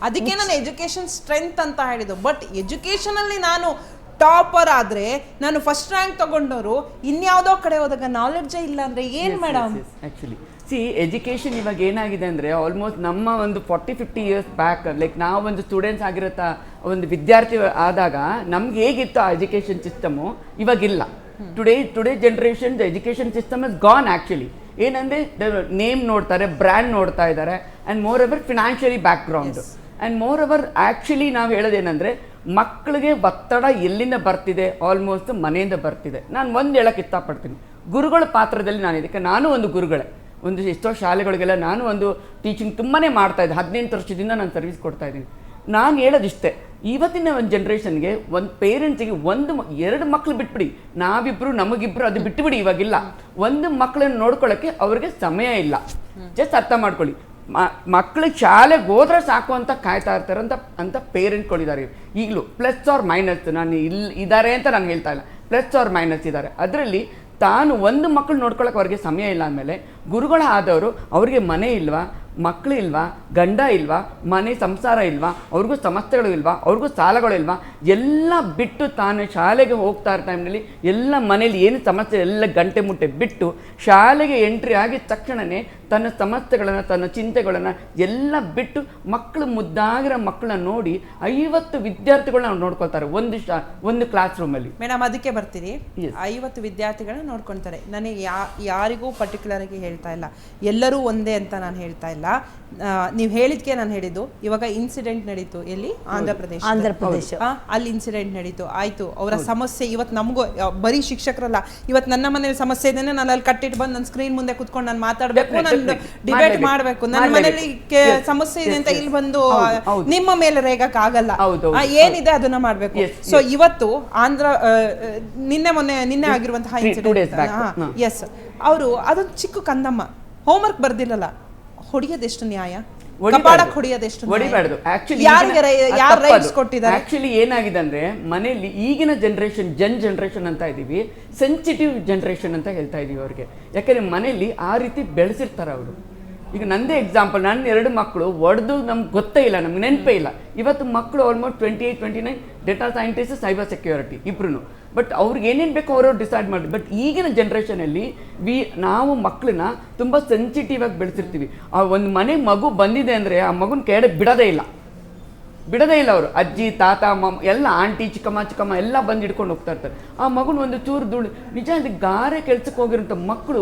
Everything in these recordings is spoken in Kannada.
ಅದಕ್ಕೆ ನಾನು ಎಜುಕೇಶನ್ ಸ್ಟ್ರೆಂತ್ ಅಂತ ಹೇಳಿದ್ದು. ಬಟ್ ಎಜುಕೇಶನ್ ಅಲ್ಲಿ ನಾನು ಟಾಪರ್ ಆದ್ರೆ, ನಾನು ಫಸ್ಟ್ ರ್ಯಾಂಕ್ ತಗೊಂಡವರು ಇನ್ಯಾವುದೋ ಕಡೆ ಹೋದಾಗ ನಾಲೆಡ್ಜೇ ಇಲ್ಲ ಅಂದ್ರೆ ಏನ್ ಮೇಡಮ್? ಆಕ್ಚುಲಿ ಎಜುಕೇಶನ್ ಇವಾಗ ಏನಾಗಿದೆ ಅಂದರೆ ಆಲ್ಮೋಸ್ಟ್ ನಮ್ಮ ಒಂದು 40-50 ಇಯರ್ಸ್ ಬ್ಯಾಕ್ ಲೈಕ್ ನಾವೊಂದು ಸ್ಟೂಡೆಂಟ್ಸ್ ಆಗಿರತ್ತ ಒಂದು ವಿದ್ಯಾರ್ಥಿ ಆದಾಗ ನಮ್ಗೆ ಹೇಗಿತ್ತು ಆ ಎಜುಕೇಷನ್ ಸಿಸ್ಟಮು ಇವಾಗಿಲ್ಲ. Today generation the education system is gone actually. ಏನಂದರೆ ನೇಮ್ ನೋಡ್ತಾರೆ, ಬ್ರ್ಯಾಂಡ್ ನೋಡ್ತಾ ಇದ್ದಾರೆ, and more ever financially background, and more ever actually ನಾವು ಹೇಳೋದೇನೆಂದರೆ ಮಕ್ಕಳಿಗೆ ಒತ್ತಡ ಎಲ್ಲಿಂದ ಬರ್ತಿದೆ, ಆಲ್ಮೋಸ್ಟ್ ಮನೆಯಿಂದ ಬರ್ತಿದೆ. ನಾನು ಒಂದು ಹೇಳೋಕ್ಕೆ ಇಷ್ಟಪಡ್ತೀನಿ, ಗುರುಗಳ ಪಾತ್ರದಲ್ಲಿ ನಾನು ಇದಕ್ಕೆ ನಾನು ಒಂದು ಗುರುಗಳೇ. ಒಂದು ಎಷ್ಟೋ ಶಾಲೆಗಳಿಗೆಲ್ಲ ನಾನು ಒಂದು ಟೀಚಿಂಗ್ ತುಂಬಾ ಮಾಡ್ತಾಯಿದ್ದೆ. 18 ವರ್ಷದಿಂದ ನಾನು ಸರ್ವಿಸ್ ಕೊಡ್ತಾಯಿದ್ದೀನಿ. ನಾನು ಹೇಳೋದಿಷ್ಟೇ, ಇವತ್ತಿನ ಒಂದು ಜನ್ರೇಷನ್ಗೆ ಒಂದು ಪೇರೆಂಟ್ಸಿಗೆ 1-2 ಮಕ್ಳು ಬಿಟ್ಬಿಡಿ, ನಾವಿಬ್ಬರು ನಮಗಿಬ್ಬರು ಅದು ಬಿಟ್ಟುಬಿಡಿ. ಇವಾಗಿಲ್ಲ, ಒಂದು ಮಕ್ಕಳನ್ನು ನೋಡ್ಕೊಳ್ಳೋಕ್ಕೆ ಅವ್ರಿಗೆ ಸಮಯ ಇಲ್ಲ. ಜಸ್ಟ್ ಅರ್ಥ ಮಾಡ್ಕೊಳ್ಳಿ, ಮಕ್ಕಳಿಗೆ ಶಾಲೆಗೆ ಹೋದ್ರೆ ಸಾಕು ಅಂತ ಕಾಯ್ತಾ ಇರ್ತಾರೆ ಅಂತ ಪೇರೆಂಟ್ಗಳಿದ್ದಾರೆ ಈಗಲೂ. ಪ್ಲಸ್ ಆರ್ ಮೈನಸ್, ನಾನು ಇದ್ದಾರೆ ಅಂತ ನಾನು ಹೇಳ್ತಾ ಇಲ್ಲ, ಪ್ಲಸ್ ಆರ್ ಮೈನಸ್ ಇದ್ದಾರೆ. ಅದರಲ್ಲಿ ತಾನು ಒಂದು ಮಕ್ಕಳು ನೋಡ್ಕೊಳ್ಳೋಕೆ ಅವ್ರಿಗೆ ಸಮಯ ಇಲ್ಲ ಅಂದಮೇಲೆ ಗುರುಗಳಾದವರು ಅವ್ರಿಗೆ ಮನೆ ಇಲ್ವಾ, ಮಕ್ಕಳು ಇಲ್ವಾ, ಗಂಡ ಇಲ್ವಾ, ಮನೆ ಸಂಸಾರ ಇಲ್ವಾ, ಅವ್ರಿಗೂ ಸಮಸ್ಯೆಗಳು ಇಲ್ವಾ, ಅವ್ರಿಗೂ ಸಾಲಗಳು ಇಲ್ವಾ, ಎಲ್ಲ ಬಿಟ್ಟು ತಾನು ಶಾಲೆಗೆ ಹೋಗ್ತಾ ಇರೋ ಟೈಮ್ನಲ್ಲಿ ಎಲ್ಲ ಮನೇಲಿ ಏನು ಸಮಸ್ಯೆ ಎಲ್ಲ ಗಂಟೆ ಮುಟ್ಟೆ ಬಿಟ್ಟು ಶಾಲೆಗೆ ಎಂಟ್ರಿ ಆಗಿದ ತಕ್ಷಣವೇ ತನ್ನ ಸಮಸ್ಯೆಗಳನ್ನು, ತನ್ನ ಚಿಂತೆಗಳನ್ನು ಎಲ್ಲ ಬಿಟ್ಟು ಮಕ್ಕಳು ಮುದ್ದಾಗಿರೋ ಮಕ್ಕಳನ್ನ ನೋಡಿ 50 ವಿದ್ಯಾರ್ಥಿಗಳನ್ನ ನೋಡ್ಕೊಳ್ತಾರೆ ಒಂದು ಕ್ಲಾಸ್ ರೂಮಲ್ಲಿ. ಮೇಡಮ್ ಅದಕ್ಕೆ ಬರ್ತೀರಿ, 50 ವಿದ್ಯಾರ್ಥಿಗಳನ್ನ ನೋಡ್ಕೊಳ್ತಾರೆ. ನನಗೆ ಯಾರಿಗೂ ಪರ್ಟಿಕ್ಯುಲರ್ ಆಗಿ ಹೇಳ್ತಾ ಇಲ್ಲ, ಎಲ್ಲರೂ ಒಂದೇ ಅಂತ ನಾನು ಹೇಳ್ತಾ ಇಲ್ಲ. ನೀವು ಹೇಳಿದ್ಕೆ ನಾನು ಹೇಳಿದ್ದು, ಇವಾಗ ಇನ್ಸಿಡೆಂಟ್ ನಡೀತು ಎಲ್ಲಿ, ಆಂಧ್ರ ಪ್ರದೇಶ, ಅಲ್ಲಿ ಇನ್ಸಿಡೆಂಟ್ ನಡೀತು, ಆಯ್ತು. ಅವರ ಸಮಸ್ಯೆ ಇವತ್ತು ನಮಗೂ ಬರೀ ಶಿಕ್ಷಕರಲ್ಲ, ಇವತ್ತು ನನ್ನ ಮನೇಲಿ ಸಮಸ್ಯೆ ಇದೆ, ನಾನು ಅಲ್ಲಿ ಕಟ್ಟಿಟ್ಟು ಬಂದು ನನ್ನ ಸ್ಕ್ರೀನ್ ಮುಂದೆ ಕುತ್ಕೊಂಡು ನಾನು ಮಾತಾಡ್ಬೇಕು, ನಾನು ಡಿಬೇಟ್ ಮಾಡ್ಬೇಕು. ನನ್ನ ಮನೇಲಿ ಸಮಸ್ಯೆ ಇದೆ ಅಂತ ಇಲ್ಲಿ ಬಂದು ನಿಮ್ಮ ಮೇಲೆ ರೇಗಕ್ ಆಗಲ್ಲ, ಏನಿದೆ ಅದನ್ನ ಮಾಡ್ಬೇಕು. ಸೊ ಇವತ್ತು ಆಂಧ್ರ ನಿನ್ನೆ ಆಗಿರುವಂತಹ ಇನ್ಸಿಡೆಂಟ್, ಎಸ್, ಅವರು ಅದೊಂದು ಚಿಕ್ಕ ಕಂದಮ್ಮ ಹೋಮ್ವರ್ಕ್ ಬರ್ದಿಲ್ಲಲ್ಲ, ಹೊಡಿಯೋದೆಷ್ಟು ನ್ಯಾಯ? ಹೊಡಿಬಾರ್ದು. ಆಕ್ಚುಲಿ ಏನಾಗಿದೆ ಅಂದ್ರೆ ಮನೆಯಲ್ಲಿ ಈಗಿನ ಜನರೇಷನ್ ಅಂತ ಇದೀವಿ, ಸೆನ್ಸಿಟಿವ್ ಜನರೇಷನ್ ಅಂತ ಹೇಳ್ತಾ ಇದೀವಿ ಅವ್ರಿಗೆ. ಯಾಕಂದ್ರೆ ಮನೆಯಲ್ಲಿ ಆ ರೀತಿ ಬೆಳೆಸಿರ್ತಾರೆ ಅವರು. ಈಗ ನಂದೇ ಎಕ್ಸಾಂಪಲ್, ನನ್ನ 2 ಮಕ್ಕಳು ಹೊಡೆದು ನಮ್ಗೆ ಗೊತ್ತೇ ಇಲ್ಲ, ನಮ್ಗೆ ನೆನಪೇ ಇಲ್ಲ. ಇವತ್ತು ಮಕ್ಕಳು almost 28-29 data scientist, cyber security ಇಬ್ರು. ಬಟ್ ಅವ್ರಿಗೆ ಏನೇನು ಬೇಕೋ ಅವರು ಡಿಸೈಡ್ ಮಾಡಿ. ಬಟ್ ಈಗಿನ ಜನ್ರೇಷನಲ್ಲಿ ನಾವು ಮಕ್ಕಳನ್ನ ತುಂಬ ಸೆನ್ಸಿಟಿವ್ ಆಗಿ ಬೆಳೆಸಿರ್ತೀವಿ. ಆ ಒಂದು ಮನೆಗೆ ಮಗು ಬಂದಿದೆ ಅಂದರೆ ಆ ಮಗುನ ಕೆಳಗೆ ಬಿಡೋದೇ ಇಲ್ಲ ಅವರು. ಅಜ್ಜಿ, ತಾತ, ಎಲ್ಲ ಆಂಟಿ, ಚಿಕ್ಕಮ್ಮ ಎಲ್ಲ ಬಂದು ಹಿಡ್ಕೊಂಡು ಹೋಗ್ತಾ ಇರ್ತಾರೆ. ಆ ಮಗುನ ಒಂದು ಚೂರು ಧೂಳು, ನಿಜ ಇದು ಗಾರೆ ಕೆಲ್ಸಕ್ಕೆ ಹೋಗಿರೋಂಥ ಮಕ್ಕಳು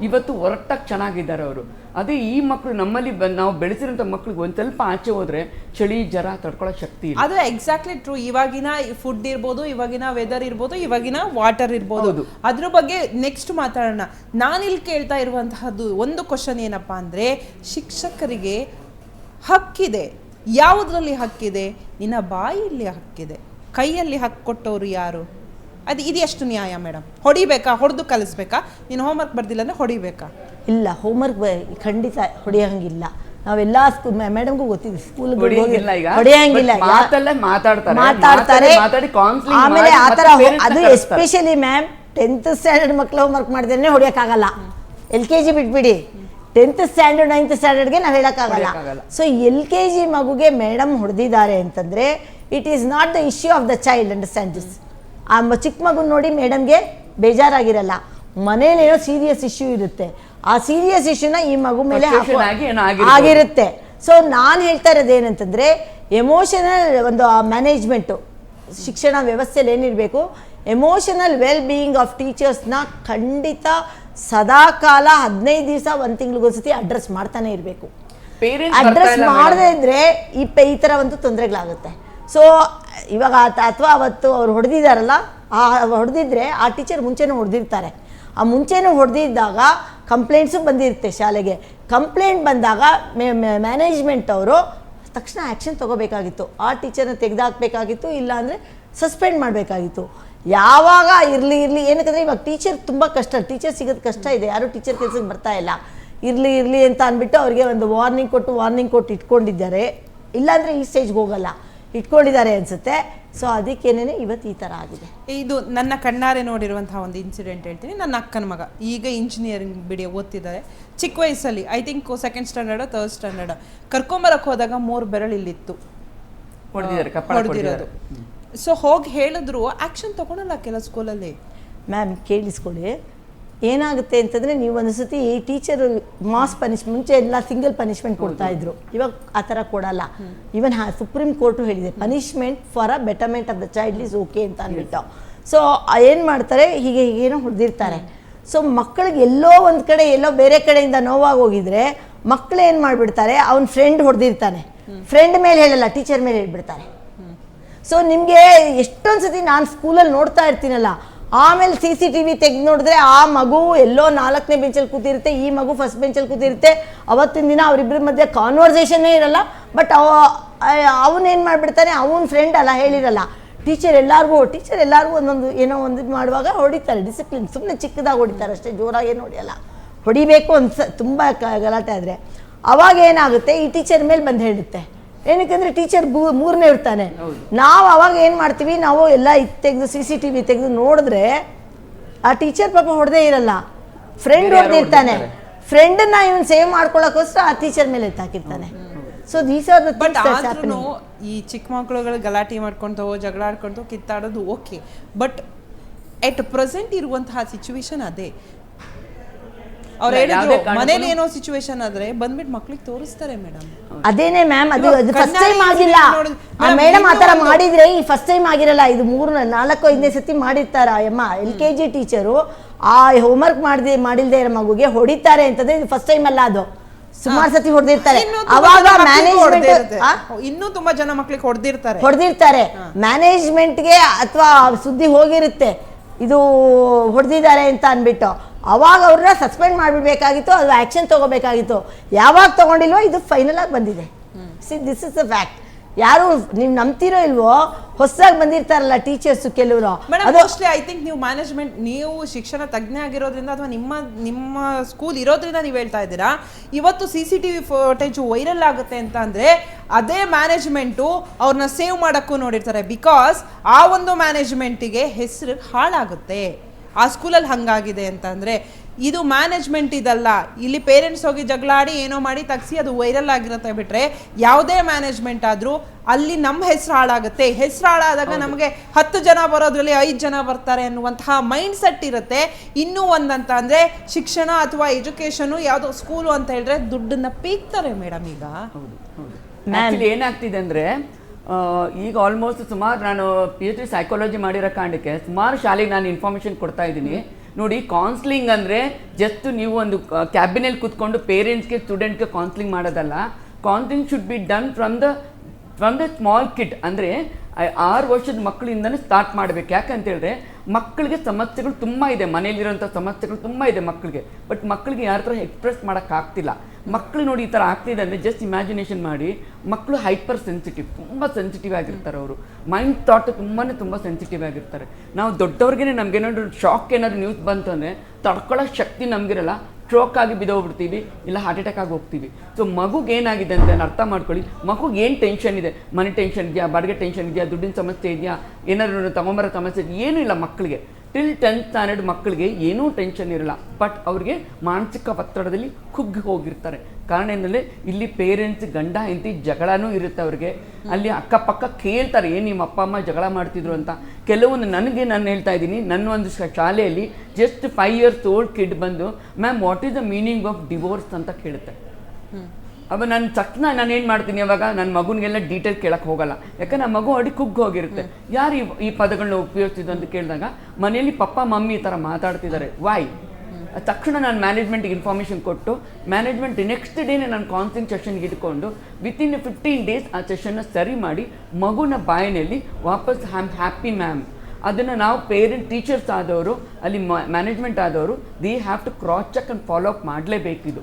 ಇವತ್ತು ಹೊರಟಾಗಿ ಚೆನ್ನಾಗಿದ್ದಾರೆ ಅವರು. ಅದೇ ಈ ಮಕ್ಕಳು ನಮ್ಮಲ್ಲಿ ನಾವು ಬೆಳೆಸಿರೋಂಥ ಮಕ್ಳಿಗೆ ಒಂದು ಸ್ವಲ್ಪ ಆಚೆ ಹೋದ್ರೆ ಚಳಿ ಜ್ವರ ತಡ್ಕೊಳ್ಳೋ ಶಕ್ತಿ ಇಲ್ಲ. ಅದು ಎಕ್ಸಾಕ್ಟ್ಲಿ ಟ್ರೂ. ಇವಾಗಿನ ಫುಡ್ ಇರ್ಬೋದು, ಇವಾಗಿನ ವೆದರ್ ಇರ್ಬೋದು, ಇವಾಗಿನ ವಾಟರ್ ಇರ್ಬೋದು, ಅದ್ರ ಬಗ್ಗೆ ನೆಕ್ಸ್ಟ್ ಮಾತಾಡೋಣ. ನಾನಿಲ್ಲಿ ಕೇಳ್ತಾ ಇರುವಂತಹದ್ದು ಒಂದು ಕ್ವಶನ್ ಏನಪ್ಪಾ ಅಂದ್ರೆ, ಶಿಕ್ಷಕರಿಗೆ ಹಕ್ಕಿದೆ. ಯಾವುದ್ರಲ್ಲಿ ಹಕ್ಕಿದೆ? ನಿನ್ನ ಬಾಯಲ್ಲಿ ಹಕ್ಕಿದೆ, ಕೈಯಲ್ಲಿ ಹಕ್ಕು ಕೊಟ್ಟವರು ಯಾರು? ಇದು ಎಷ್ಟು ನ್ಯಾಯ ಮೇಡಮ್? ಹೊಡಿಬೇಕಾ? ಹೊಡೆದು ಕಲಿಸ್ಬೇಕಾ? ನೀನು ಹೋಮ್ವರ್ಕ್ ಬರ್ದಿಲ್ಲ ಅಂದ್ರೆ ಹೊಡಿಬೇಕಾ? ಇಲ್ಲ, ಹೋಮ್ವರ್ಕ್ ಖಂಡಿತ ಹೊಡೆಯಂಗಿಲ್ಲ. ನಾವೆಲ್ಲ ಮೇಡಮ್ಗೂ ಗೊತ್ತಿದೆ, ಸ್ಕೂಲ್ ಹೊಡೆಯಂಗಿಲ್ಲ, ಮಾತಾಡ್ತಾರೆ. ಆಮೇಲೆ ಆ ಥರ ಅದು ಎಸ್ಪೆಷಲಿ ಮ್ಯಾಮ್ 10th ಸ್ಟ್ಯಾಂಡರ್ಡ್ ಮಕ್ಕಳು ಹೋಮ್ವರ್ಕ್ ಮಾಡಿದ್ರೆ ಹೊಡೆಯೋಕ್ಕಾಗಲ್ಲ. LKG ಬಿಟ್ಬಿಡಿ, 10th ಸ್ಟ್ಯಾಂಡರ್ಡ್ 9th ಸ್ಟ್ಯಾಂಡರ್ಡ್ಗೆ ನಾವು ಹೇಳೋಕ್ಕಾಗಲ್ಲ. ಸೊ LKG ಮಗುಗೆ ಮೇಡಮ್ ಹೊಡೆದಿದ್ದಾರೆ ಅಂತಂದರೆ it is not the issue of the child, understand this. ಆ ಚಿಕ್ಕ ಮಗು ನೋಡಿ ಮೇಡಮ್ಗೆ ಬೇಜಾರಾಗಿರಲ್ಲ, ಮನೇಲಿ ಏನೋ ಸೀರಿಯಸ್ ಇಶ್ಯೂ ಇರುತ್ತೆ. ಆ ಸೀರಿಯಸ್ ಇಶ್ಯೂನ ಈ ಮಗು ಮೇಲೆ ಆಗಿರುತ್ತೆ. ಸೊ ನಾನು ಹೇಳ್ತಾ ಇರೋದು ಏನಂತಂದರೆ, ಎಮೋಷನಲ್ ಒಂದು ಮ್ಯಾನೇಜ್ಮೆಂಟು ಶಿಕ್ಷಣ ವ್ಯವಸ್ಥೆಯಲ್ಲಿ ಏನಿರಬೇಕು, ಎಮೋಷನಲ್ ವೆಲ್ ಬೀಯಿಂಗ್ ಆಫ್ ಟೀಚರ್ಸ್ನ ಖಂಡಿತ ಸದಾಕಾಲ 15 ದಿವಸ 1 ತಿಂಗಳಿಗೊಂದ್ಸತಿ ಅಡ್ರೆಸ್ ಮಾಡ್ತಾನೆ ಇರಬೇಕು. ಅಡ್ರೆಸ್ ಮಾಡದೇ ಇದ್ರೆ ಈ ಥರ ಒಂದು ತೊಂದರೆಗಳಾಗುತ್ತೆ. ಸೊ ಇವಾಗ ಅಥವಾ ಅವತ್ತು ಅವ್ರು ಹೊಡೆದಿದ್ದಾರಲ್ಲ, ಹೊಡೆದಿದ್ರೆ ಆ ಟೀಚರ್ ಮುಂಚೆನೂ ಹೊಡೆದಿರ್ತಾರೆ. ಆ ಮುಂಚೆನೂ ಹೊಡೆದಿದ್ದಾಗ ಕಂಪ್ಲೇಂಟ್ಸು ಬಂದಿರುತ್ತೆ ಶಾಲೆಗೆ. ಕಂಪ್ಲೇಂಟ್ ಬಂದಾಗ ಮ್ಯಾನೇಜ್ಮೆಂಟ್ ಅವರು ತಕ್ಷಣ ಆ್ಯಕ್ಷನ್ ತೊಗೋಬೇಕಾಗಿತ್ತು. ಆ ಟೀಚರ್ನ ತೆಗೆದಾಕಬೇಕಾಗಿತ್ತು, ಇಲ್ಲಾಂದರೆ ಸಸ್ಪೆಂಡ್ ಮಾಡಬೇಕಾಗಿತ್ತು. ಯಾವಾಗ ಇರಲಿ ಏನಕ್ಕಂದರೆ ಇವಾಗ ಟೀಚರ್ ತುಂಬ ಕಷ್ಟ, ಟೀಚರ್ ಸಿಗೋದು ಕಷ್ಟ ಇದೆ. ಯಾರೂ ಟೀಚರ್ ಕೆಲಸಕ್ಕೆ ಬರ್ತಾ ಇಲ್ಲ. ಇರಲಿ ಅಂತ ಅಂದ್ಬಿಟ್ಟು ಅವ್ರಿಗೆ ಒಂದು ವಾರ್ನಿಂಗ್ ಕೊಟ್ಟು ಇಟ್ಕೊಂಡಿದ್ದಾರೆ. ಇಲ್ಲಾಂದರೆ ಈ ಸ್ಟೇಜ್ಗೆ ಹೋಗಲ್ಲ. ಇಟ್ಕೊಂಡಿದ್ದಾರೆ ಅನ್ಸುತ್ತೆ. ಸೊ ಅದಕ್ಕೇನೆ ಇವತ್ತು ಈ ಥರ ಆಗಿದೆ. ಇದು ನನ್ನ ಕಣ್ಣಾರೆ ನೋಡಿರುವಂತಹ ಒಂದು ಇನ್ಸಿಡೆಂಟ್ ಹೇಳ್ತೀನಿ. ನನ್ನ ಅಕ್ಕನ ಮಗ ಈಗ ಇಂಜಿನಿಯರಿಂಗ್ ಬಿಡಿ ಓದ್ತಿದ್ದಾರೆ. ಚಿಕ್ಕ ವಯಸ್ಸಲ್ಲಿ I think 2nd standard 3rd standard ಕರ್ಕೊಂಬರಕ್ಕೆ ಹೋದಾಗ 3 ಬೆರಳು ಇಲ್ಲಿತ್ತು ಹೊಡೆದಿರೋದು. ಸೊ ಹೋಗಿ ಹೇಳಿದ್ರು, ಆ್ಯಕ್ಷನ್ ತೊಗೊಳಲ್ಲ ಕೆಲ ಸ್ಕೂಲಲ್ಲಿ. ಮ್ಯಾಮ್ ಕೇಳಿಸ್ಕೊಳ್ಳಿ, ಏನಾಗುತ್ತೆ ಅಂತಂದರೆ, ನೀವು ಒಂದು ಸತಿ ಟೀಚರ್ ಮಾಸ್ ಪನಿಷ್ಮೆಂಟ್, ಮುಂಚೆ ಎಲ್ಲ ಸಿಂಗಲ್ ಪನಿಷ್ಮೆಂಟ್ ಕೊಡ್ತಾ ಇದ್ರು, ಇವಾಗ ಆ ಥರ ಕೊಡಲ್ಲ. ಈವನ್ ಸುಪ್ರೀಂ ಕೋರ್ಟು ಹೇಳಿದೆ, punishment for a betterment of the child is okay ಅಂತ ಅಂದ್ಬಿಟ್ಟು. ಸೊ ಏನು ಮಾಡ್ತಾರೆ, ಹೀಗೇನೋ ಹೊಡೆದಿರ್ತಾರೆ. ಸೊ ಮಕ್ಕಳಿಗೆ ಎಲ್ಲೋ ಒಂದು ಕಡೆ ಎಲ್ಲೋ ಬೇರೆ ಕಡೆಯಿಂದ ನೋವಾಗಿ ಹೋಗಿದ್ರೆ ಮಕ್ಕಳು ಏನು ಮಾಡಿಬಿಡ್ತಾರೆ, ಅವ್ನ ಫ್ರೆಂಡ್ ಹೊಡೆದಿರ್ತಾನೆ, ಫ್ರೆಂಡ್ ಮೇಲೆ ಹೇಳಲ್ಲ, ಟೀಚರ್ ಮೇಲೆ ಹೇಳ್ಬಿಡ್ತಾರೆ. ಸೊ ನಿಮಗೆ ಎಷ್ಟೊಂದು ಸತಿ ನಾನು ಸ್ಕೂಲಲ್ಲಿ ನೋಡ್ತಾ ಇರ್ತೀನಲ್ಲ, ಆಮೇಲೆ CCTV ತೆಗೆದು ನೋಡಿದ್ರೆ ಆ ಮಗು ಎಲ್ಲೋ 4ನೇ ಬೆಂಚಲ್ಲಿ ಕೂತಿರುತ್ತೆ, ಈ ಮಗು ಫಸ್ಟ್ ಬೆಂಚಲ್ಲಿ ಕೂತಿರುತ್ತೆ. ಅವತ್ತಿನ ದಿನ ಅವರಿಬ್ಬರ ಮಧ್ಯೆ ಕಾನ್ವರ್ಸೇಷನ್ನೇ ಇರಲ್ಲ. ಬಟ್ ಅವನೇನು ಮಾಡಿಬಿಡ್ತಾನೆ, ಅವನ ಫ್ರೆಂಡ್ ಅಲ್ಲ, ಹೇಳಿರಲ್ಲ. ಟೀಚರ್ ಎಲ್ಲರಿಗೂ ಒಂದೊಂದು ಏನೋ ಒಂದು ಮಾಡುವಾಗ ಹೊಡಿತಾರೆ. ಡಿಸಿಪ್ಲಿನ್ ಸುಮ್ಮನೆ ಚಿಕ್ಕದಾಗಿ ಹೊಡಿತಾರೆ ಅಷ್ಟೇ, ಜೋರಾಗಿ ಏನು ಹೊಡಿಯಲ್ಲ. ಹೊಡಿಬೇಕು ತುಂಬ ಗಲಾಟೆ ಆದರೆ ಅವಾಗ ಏನಾಗುತ್ತೆ, ಈ ಟೀಚರ್ ಮೇಲೆ ಬಂದು ಹೇಳುತ್ತೆ. ಏನಕ್ಕಂದ್ರೆ ಟೀಚರ್ 3ನೇ ಇರ್ತಾನೆ. ನಾವು ಅವಾಗ ಏನು ಮಾಡ್ತೀವಿ, ನಾವು ಎಲ್ಲ ತೆಗೆದು CCTV ತೆಗೆದು ನೋಡಿದ್ರೆ ಆ ಟೀಚರ್ ಪಾಪ ಹೊಡೆದೇ ಇರಲ್ಲ, ಫ್ರೆಂಡ್ ಹೊಡೆದಿರ್ತಾನೆ. ಫ್ರೆಂಡನ್ನ ಇವನು ಸೇವ್ ಮಾಡ್ಕೊಳ್ಳೋಕ್ಕೋಸ್ಕರ ಆ ಟೀಚರ್ ಮೇಲೆ ಎತ್ತಾಕಿರ್ತಾನೆ. So these are the things. ಈ ಚಿಕ್ಕ ಮಕ್ಕಳುಗಳು ಗಲಾಟೆ ಮಾಡ್ಕೊಂತೋ ಜಗಳ ಆಡ್ಕೊಂತೋ ಕಿತ್ತಾಡೋದು ಓಕೆ, ಬಟ್ ಎಟ್ ಪ್ರೆಸೆಂಟ್ ಇರುವಂತಹ ಸಿಚುವೇಶನ್ ಅದೇ. ಅವ್ರು ಹೇಳಿದ್ರು ಮನೇಲಿ ಏನೋ ಸಿಚುವೇಶನ್ ಆದ್ರೆ ಬಂದ್ಬಿಟ್ಟು ಮಕ್ಳಿಗೆ ತೋರಿಸ್ತಾರೆ ಮೇಡಮ್. ಅದೇನೆ ಮ್ಯಾಮ್, ಅದು ಫಸ್ಟ್ ಟೈಮ್ ಆಗಿಲ್ಲ. ಆ ಮೇಡಮ್ ಆ ಥರ ಮಾಡಿದ್ರೆ ಈ ಫಸ್ಟ್ ಟೈಮ್ ಆಗಿರಲ್ಲ, ಇದು 3, 4, 5ನೇ ಸತಿ ಮಾಡಿರ್ತಾರ. ಅಮ್ಮ LKG ಟೀಚರು ಆ ಹೋಮ್ವರ್ಕ್ ಮಾಡಿಲ್ದೇ ಇರೋ ಮಗುಗೆ ಹೊಡಿತಾರೆ ಅಂತಂದ್ರೆ ಇದು ಫಸ್ಟ್ ಟೈಮ್ ಅಲ್ಲ, ಅದು ಸುಮಾರು ಸತಿ ಹೊಡೆದಿರ್ತಾರೆ. ಅವಾಗ ಮ್ಯಾನೇಜ್ಮೆಂಟ್ ಇನ್ನೂ ತುಂಬಾ ಜನ ಮಕ್ಳಿಗೆ ಹೊಡೆದಿರ್ತಾರೆ. ಮ್ಯಾನೇಜ್ಮೆಂಟ್ಗೆ ಅಥವಾ ಸುದ್ದಿ ಹೋಗಿರುತ್ತೆ ಇದು ಹೊಡೆದಿದ್ದಾರೆ ಅಂತ ಅಂದ್ಬಿಟ್ಟು, ಅವಾಗ ಅವ್ರನ್ನ ಸಸ್ಪೆಂಡ್ ಮಾಡಿಬಿಡ್ಬೇಕಾಗಿತ್ತು, ಅದು ಆ್ಯಕ್ಷನ್ ತೊಗೋಬೇಕಾಗಿತ್ತು. ಯಾವಾಗ ತೊಗೊಂಡಿಲ್ವೋ ಇದು ಫೈನಲ್ ಆಗಿ ಬಂದಿದೆ. This is a fact. ಯಾರು ನೀವು ನಂಬ್ತಿರೋ ಇಲ್ವೋ, ಹೊಸದಾಗಿ ಬಂದಿರ್ತಾರಲ್ಲ ಟೀಚರ್ಸು ಕೆಲವರು. ಐ ಥಿಂಕ್ ನೀವು ಮ್ಯಾನೇಜ್ಮೆಂಟ್, ನೀವು ಶಿಕ್ಷಣ ತಜ್ಞ ಆಗಿರೋದ್ರಿಂದ ಅಥವಾ ನಿಮ್ಮ ಸ್ಕೂಲ್ ಇರೋದ್ರಿಂದ ನೀವು ಹೇಳ್ತಾ ಇದ್ದೀರಾ, ಇವತ್ತು CCTV ಫೋಟೇಜು ವೈರಲ್ ಆಗುತ್ತೆ ಅಂತ ಅಂದರೆ ಅದೇ ಮ್ಯಾನೇಜ್ಮೆಂಟು ಅವ್ರನ್ನ ಸೇವ್ ಮಾಡೋಕ್ಕೂ ನೋಡಿರ್ತಾರೆ. ಬಿಕಾಸ್ ಆ ಒಂದು ಮ್ಯಾನೇಜ್ಮೆಂಟಿಗೆ ಹೆಸರು ಹಾಳಾಗುತ್ತೆ. ಆ ಸ್ಕೂಲಲ್ಲಿ ಹಂಗಾಗಿದೆ ಅಂತ ಅಂದರೆ ಇದು ಮ್ಯಾನೇಜ್ಮೆಂಟ್ ಇದಲ್ಲ. ಇಲ್ಲಿ ಪೇರೆಂಟ್ಸ್ ಹೋಗಿ ಜಗಳಾಡಿ ಏನೋ ಮಾಡಿ ತಗ್ಸಿ ಅದು ವೈರಲ್ ಆಗಿರುತ್ತೆ. ಬಿಟ್ಟರೆ ಯಾವುದೇ ಮ್ಯಾನೇಜ್ಮೆಂಟ್ ಆದರೂ ಅಲ್ಲಿ ನಮ್ಮ ಹೆಸರು ಹಾಳಾಗುತ್ತೆ. ಹೆಸರು ಹಾಳಾದಾಗ ನಮಗೆ 10 ಜನ ಬರೋದ್ರಲ್ಲಿ 5 ಜನ ಬರ್ತಾರೆ ಅನ್ನುವಂತಹ ಮೈಂಡ್ ಸೆಟ್ ಇರುತ್ತೆ. ಇನ್ನೂ ಒಂದಂತ ಅಂದರೆ ಶಿಕ್ಷಣ ಅಥವಾ ಎಜುಕೇಷನು ಯಾವುದೋ ಸ್ಕೂಲು ಅಂತ ಹೇಳಿದ್ರೆ ದುಡ್ಡನ್ನ ಪೀಕ್ತಾರೆ ಮೇಡಮ್. ಈಗ ಏನಾಗ್ತಿದೆ ಅಂದರೆ ಈಗ ಆಲ್ಮೋಸ್ಟ್ ಸುಮಾರು ನಾನು PhD ಸೈಕಾಲಜಿ ಮಾಡಿರೋ ಕಾರಣಕ್ಕೆ ಸುಮಾರು ಶಾಲೆಗೆ ನಾನು ಇನ್ಫಾರ್ಮೇಷನ್ ಕೊಡ್ತಾ ಇದ್ದೀನಿ. ನೋಡಿ, ಕೌನ್ಸ್ಲಿಂಗ್ ಅಂದರೆ ಜಸ್ಟ್ ನೀವು ಒಂದು ಕ್ಯಾಬಿನಲ್ಲಿ ಕೂತ್ಕೊಂಡು ಪೇರೆಂಟ್ಸ್ಗೆ ಸ್ಟೂಡೆಂಟ್ಗೆ ಕೌನ್ಸ್ಲಿಂಗ್ ಮಾಡೋದಲ್ಲ. Counselling should be done from the small kid. ಅಂದರೆ 6 ವರ್ಷದ ಮಕ್ಕಳಿಂದನೇ ಸ್ಟಾರ್ಟ್ ಮಾಡಬೇಕು. ಯಾಕಂತ ಹೇಳಿದ್ರೆ ಮಕ್ಕಳಿಗೆ ಸಮಸ್ಯೆಗಳು ತುಂಬ ಇದೆ, ಮನೇಲಿರೋಂಥ ಸಮಸ್ಯೆಗಳು ತುಂಬ ಇದೆ ಮಕ್ಕಳಿಗೆ. ಬಟ್ ಮಕ್ಕಳಿಗೆ ಯಾರ ಥರ ಎಕ್ಸ್ಪ್ರೆಸ್ ಮಾಡೋಕ್ಕಾಗ್ತಿಲ್ಲ. ಮಕ್ಕಳು ನೋಡಿ ಈ ಥರ ಆಗ್ತಿದೆ ಅಂದರೆ ಜಸ್ಟ್ ಇಮ್ಯಾಜಿನೇಷನ್ ಮಾಡಿ. ಮಕ್ಕಳು ಹೈಪರ್ ಸೆನ್ಸಿಟಿವ್, ತುಂಬ ಸೆನ್ಸಿಟಿವ್ ಆಗಿರ್ತಾರೆ. ಅವರು ಮೈಂಡ್ ಥಾಟ್ ತುಂಬ ಸೆನ್ಸಿಟಿವ್ ಆಗಿರ್ತಾರೆ. ನಾವು ದೊಡ್ಡವ್ರಿಗೆ ನಮಗೇನಾದ್ರು ಶಾಕ್ ಏನಾದ್ರು ನ್ಯೂಸ್ ಬಂತು ಅಂದರೆ ತಡ್ಕೊಳ್ಳೋ ಶಕ್ತಿ ನಮಗಿರಲ್ಲ. ಸ್ಟ್ರೋಕ್ ಆಗಿ ಬಿದ್ದೋಗ್ಬಿಡ್ತೀವಿ, ಇಲ್ಲ ಹಾರ್ಟ್ ಅಟ್ಯಾಕ್ ಆಗಿ ಹೋಗ್ತೀವಿ. ಸೊ ಮಗುಗೆ ಏನಾಗಿದೆ ಅಂತ ಅರ್ಥ ಮಾಡ್ಕೊಳ್ಳಿ. ಮಗುಗೆ ಏನು ಟೆನ್ಷನ್ ಇದೆ, ಮನೆ ಟೆನ್ಷನ್ ಇದೆಯಾ, ಬಾಡಿಗೆ ಟೆನ್ಷನ್ ಇದೆಯಾ, ದುಡ್ಡಿನ ಸಮಸ್ಯೆ ಇದೆಯಾ, ಏನಾದ್ರು ತಗೊಂಬರೋ ಸಮಸ್ಯೆ ಇದೆಯಾ, ಏನೂ ಇಲ್ಲ ಮಕ್ಕಳಿಗೆ. ಟಿಲ್ 10th ಸ್ಟ್ಯಾಂಡರ್ಡ್ ಮಕ್ಕಳಿಗೆ ಏನೂ ಟೆನ್ಷನ್ ಇರಲ್ಲ. ಬಟ್ ಅವ್ರಿಗೆ ಮಾನಸಿಕ ಒತ್ತಡದಲ್ಲಿ ಕುಗ್ಗಿ ಹೋಗಿರ್ತಾರೆ. ಕಾರಣ ಏನಂದರೆ ಇಲ್ಲಿ ಪೇರೆಂಟ್ಸ್ ಗಂಡ ಹೆಂಡತಿ ಜಗಳನೂ ಇರುತ್ತೆ ಅವ್ರಿಗೆ. ಅಲ್ಲಿ ಅಕ್ಕಪಕ್ಕ ಕೇಳ್ತಾರೆ, ಏನು ನಿಮ್ಮ ಅಪ್ಪ ಅಮ್ಮ ಜಗಳ ಮಾಡ್ತಿದ್ರು ಅಂತ. ಕೆಲವೊಂದು ನಾನು ಹೇಳ್ತಾ ಇದ್ದೀನಿ, ನನ್ನ ಒಂದು ಶಾಲೆಯಲ್ಲಿ ಜಸ್ಟ್ 5 years old ಕಿಡ್ ಬಂದು ma'am what is the meaning of divorce ಅಂತ ಕೇಳುತ್ತೆ. ಅವ ನಾನು ಏನು ಮಾಡ್ತೀನಿ, ಅವಾಗ ನನ್ನ ಮಗುನಿಗೆಲ್ಲ ಡೀಟೇಲ್ ಕೇಳಕ್ಕೆ ಹೋಗಲ್ಲ. ಯಾಕಂದ್ರೆ ಆ ಮಗು ಅಡಿ ಕುಗ್ಗಿ ಹೋಗಿರುತ್ತೆ. ಯಾರು ಈ ಪದಗಳನ್ನ ಉಪಯೋಗಿಸ್ತಿದ್ದು ಅಂತ ಕೇಳಿದಾಗ ಮನೆಯಲ್ಲಿ ಪಪ್ಪ ಮಮ್ಮಿ ಈ ಥರ ಮಾತಾಡ್ತಿದ್ದಾರೆ, ವೈ? ತಕ್ಷಣ ನಾನು ಮ್ಯಾನೇಜ್ಮೆಂಟ್ಗೆ ಇನ್ಫಾರ್ಮೇಷನ್ ಕೊಟ್ಟು ಮ್ಯಾನೇಜ್ಮೆಂಟ್ ನೆಕ್ಸ್ಟ್ ಡೇನೇ ನಾನು ಕೌನ್ಸಿಲಿಂಗ್ ಸೆಷನ್ಗೆ ಇಟ್ಕೊಂಡು ವಿತಿನ್ 15 days ಆ ಸೆಷನ್ನ ಸರಿ ಮಾಡಿ ಮಗುನ ಬಾಯಿನಲ್ಲಿ ವಾಪಸ್ ಹ್ಯಾಪಿ ಮ್ಯಾಮ್. ಅದನ್ನು ನಾವು ಟೀಚರ್ಸ್ ಆದವರು, ಅಲ್ಲಿ ಮ್ಯಾನೇಜ್ಮೆಂಟ್ ಆದವರು, they have to cross check and follow up ಮಾಡಲೇಬೇಕಿದು.